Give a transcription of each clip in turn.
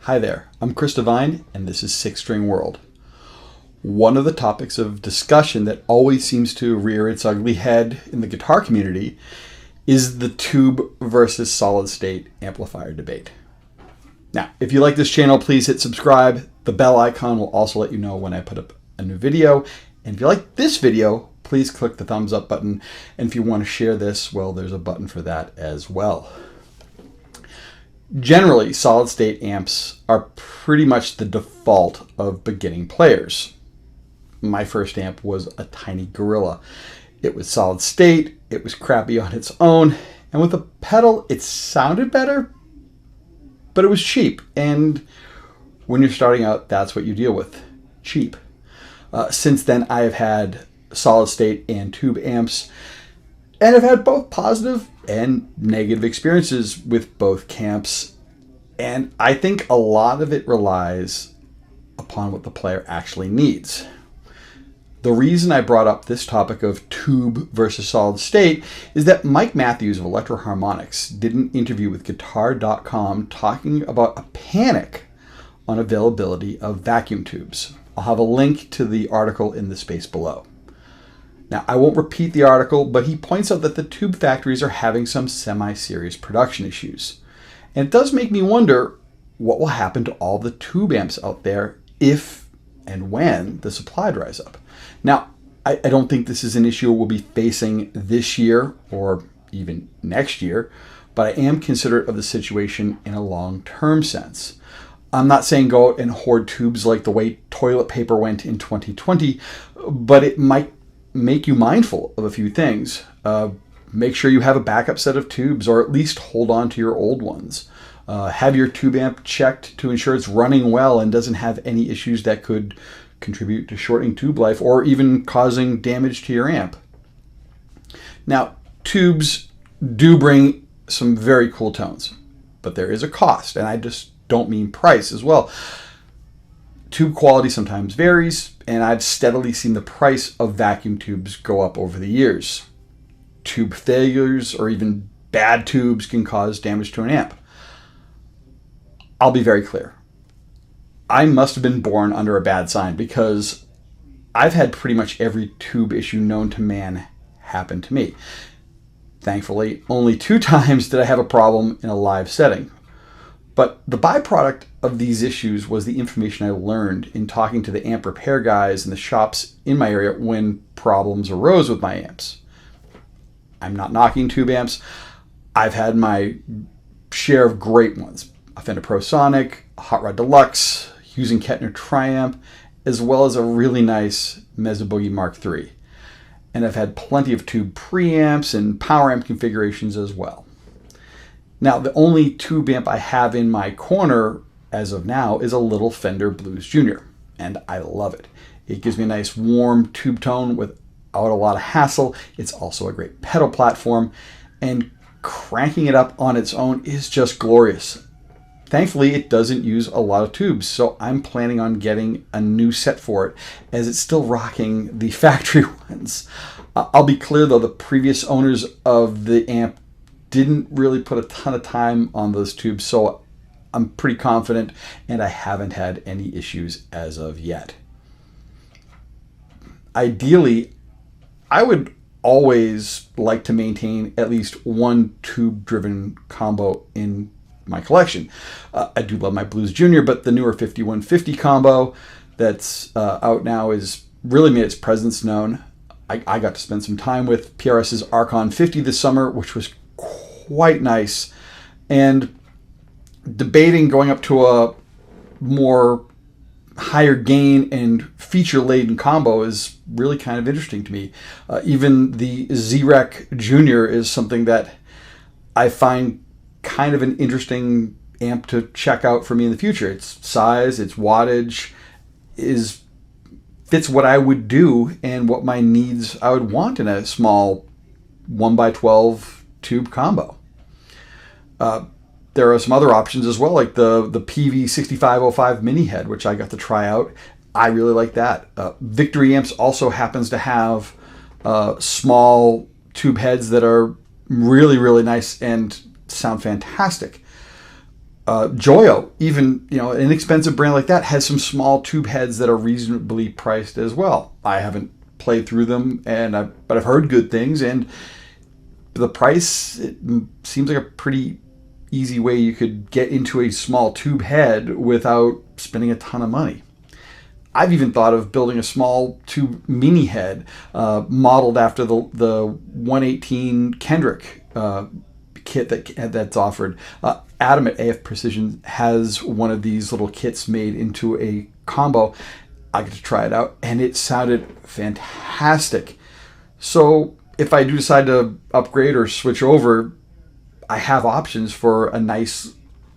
Hi there, I'm Chris Devine, and this is Six String World. One of the topics of discussion that always seems to rear its ugly head in the guitar community is the tube versus solid state amplifier debate. Now, if you like this channel, please hit subscribe. The bell icon will also let you know when I put up a new video. And if you like this video, please click the thumbs up button. And if you want to share this, well, there's a button for that as well. Generally, solid-state amps are pretty much the default of beginning players. My first amp was a tiny Gorilla. It was solid-state, it was crappy on its own, and with a pedal it sounded better, but it was cheap. And when you're starting out, that's what you deal with, cheap. Since then, I have had solid-state and tube amps, and I've had both positive and negative experiences with both camps. And I think a lot of it relies upon what the player actually needs. The reason I brought up this topic of tube versus solid state is that Mike Matthews of Electro Harmonics did an interview with Guitar.com talking about a panic on availability of vacuum tubes. I'll have a link to the article in the space below. Now, I won't repeat the article, but he points out that the tube factories are having some semi-serious production issues. And it does make me wonder what will happen to all the tube amps out there if and when the supply dries up. Now, I don't think this is an issue we'll be facing this year or even next year, but I am considerate of the situation in a long-term sense. I'm not saying go out and hoard tubes like the way toilet paper went in 2020, but it might make you mindful of a few things. Make sure you have a backup set of tubes, or at least hold on to your old ones. Have your tube amp checked to ensure it's running well and doesn't have any issues that could contribute to shortening tube life or even causing damage to your amp. Now, tubes do bring some very cool tones, but there is a cost, and I just don't mean price as well. Tube quality sometimes varies, and I've steadily seen the price of vacuum tubes go up over the years. Tube failures or even bad tubes can cause damage to an amp. I'll be very clear. I must have been born under a bad sign, because I've had pretty much every tube issue known to man happen to me. Thankfully, only 2 times did I have a problem in a live setting. But the byproduct of these issues was the information I learned in talking to the amp repair guys in the shops in my area when problems arose with my amps. I'm not knocking tube amps. I've had my share of great ones. A Fender Pro Sonic, a Hot Rod Deluxe, using Kettner Triamp, as well as a really nice Mezzo Boogie Mark III. And I've had plenty of tube preamps and power amp configurations as well. Now, the only tube amp I have in my corner as of now is a little Fender Blues Jr., and I love it. It gives me a nice warm tube tone without a lot of hassle. It's also a great pedal platform, and cranking it up on its own is just glorious. Thankfully, it doesn't use a lot of tubes, so I'm planning on getting a new set for it, as it's still rocking the factory ones. I'll be clear though, the previous owners of the amp didn't really put a ton of time on those tubes, so I'm pretty confident, and I haven't had any issues as of yet. Ideally, I would always like to maintain at least one tube-driven combo in my collection. I do love my Blues Jr., but the newer 5150 combo that's out now has really made its presence known. I got to spend some time with PRS's Archon 50 this summer, which was quite nice, and debating going up to a more higher gain and feature-laden combo is really kind of interesting to me. Even the Z-Rec Jr. is something that I find kind of an interesting amp to check out for me in the future. Its size, its wattage fits what I would do and what my needs I would want in a small 1x12 tube combo. There are some other options as well, like the PV6505 mini head, which I got to try out. I really like that. Victory Amps also happens to have small tube heads that are really, really nice and sound fantastic. Joyo, even an inexpensive brand like that, has some small tube heads that are reasonably priced as well. I haven't played through them, but I've heard good things, and the price, it seems like a pretty easy way you could get into a small tube head without spending a ton of money. I've even thought of building a small tube mini head modeled after the 118 Kendrick kit that's offered. Adam at AF Precision has one of these little kits made into a combo. I get to try it out, and it sounded fantastic. So if I do decide to upgrade or switch over, I have options for a nice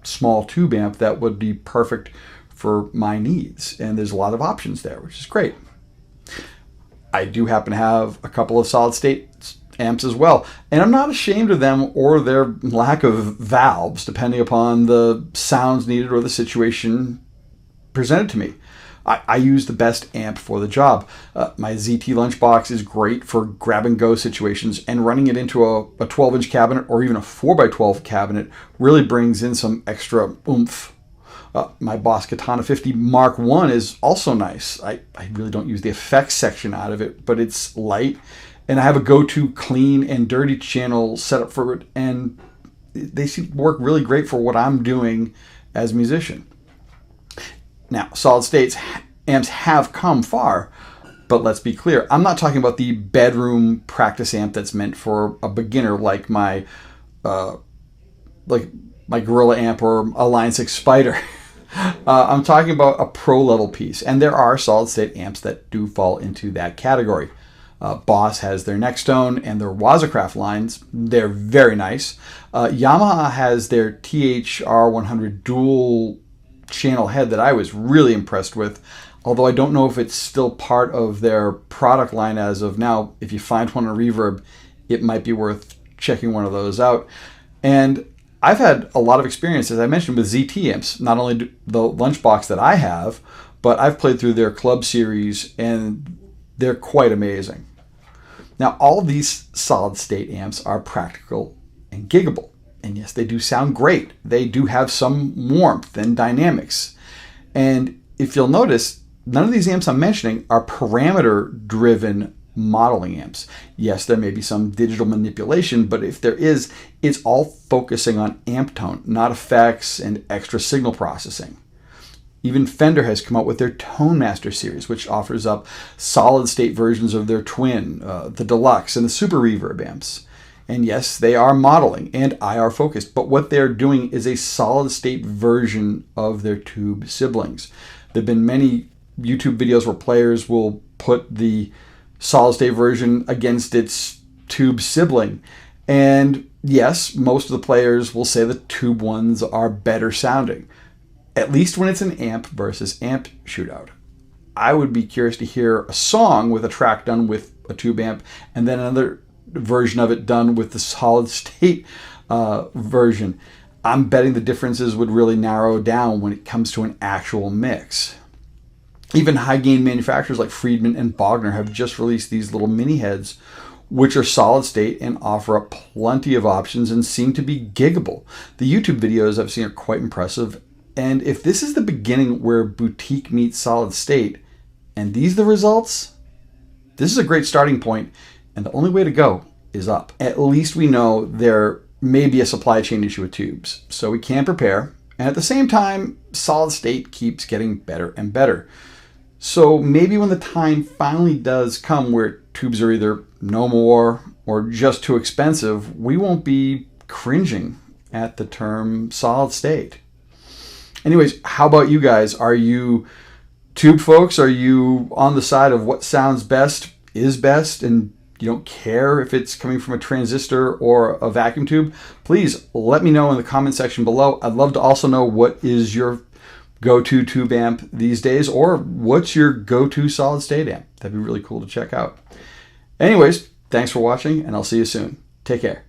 small tube amp that would be perfect for my needs. And there's a lot of options there, which is great. I do happen to have a couple of solid state amps as well. And I'm not ashamed of them or their lack of valves, depending upon the sounds needed or the situation presented to me. I use the best amp for the job. My ZT Lunchbox is great for grab-and-go situations, and running it into a 12-inch cabinet or even a 4x12 cabinet really brings in some extra oomph. My Boss Katana 50 Mark I is also nice. I really don't use the effects section out of it, but it's light, and I have a go-to clean and dirty channel set up for it, and they seem to work really great for what I'm doing as a musician. Now, solid state amps have come far, but let's be clear. I'm not talking about the bedroom practice amp that's meant for a beginner, like my Gorilla amp or a Line 6 Spider. I'm talking about a pro level piece, and there are solid state amps that do fall into that category. Boss has their Nextone and their Wazacraft lines. They're very nice. Yamaha has their THR100 dual channel head that I was really impressed with, although I don't know if it's still part of their product line as of now. If you find one on Reverb, it might be worth checking one of those out. And I've had a lot of experience, as I mentioned, with ZT amps. Not only the Lunchbox that I have, but I've played through their Club series, and they're quite amazing. Now, all of these solid state amps are practical and giggable. And yes, they do sound great. They do have some warmth and dynamics. And if you'll notice, none of these amps I'm mentioning are parameter-driven modeling amps. Yes, there may be some digital manipulation, but if there is, it's all focusing on amp tone, not effects and extra signal processing. Even Fender has come out with their Tone Master series, which offers up solid-state versions of their Twin, the Deluxe, and the Super Reverb amps. And yes, they are modeling and IR focused, but what they're doing is a solid state version of their tube siblings. There have been many YouTube videos where players will put the solid state version against its tube sibling. And yes, most of the players will say the tube ones are better sounding, at least when it's an amp versus amp shootout. I would be curious to hear a song with a track done with a tube amp and then another version of it done with the solid state version. I'm betting the differences would really narrow down when it comes to an actual mix. Even high gain manufacturers like Friedman and Bogner have just released these little mini heads, which are solid state and offer up plenty of options and seem to be giggable. The YouTube videos I've seen are quite impressive, and if this is the beginning where boutique meets solid state, and these are the results, this is a great starting point. And the only way to go is up. At least we know there may be a supply chain issue with tubes, so we can prepare. And at the same time, solid state keeps getting better and better. So maybe when the time finally does come where tubes are either no more or just too expensive, we won't be cringing at the term solid state. Anyways, how about you guys? Are you tube folks? Are you on the side of what sounds best is best, and you don't care if it's coming from a transistor or a vacuum tube? Please let me know in the comment section below. I'd love to also know what is your go-to tube amp these days, or what's your go-to solid state amp. That'd be really cool to check out. Anyways, thanks for watching, and I'll see you soon. Take care.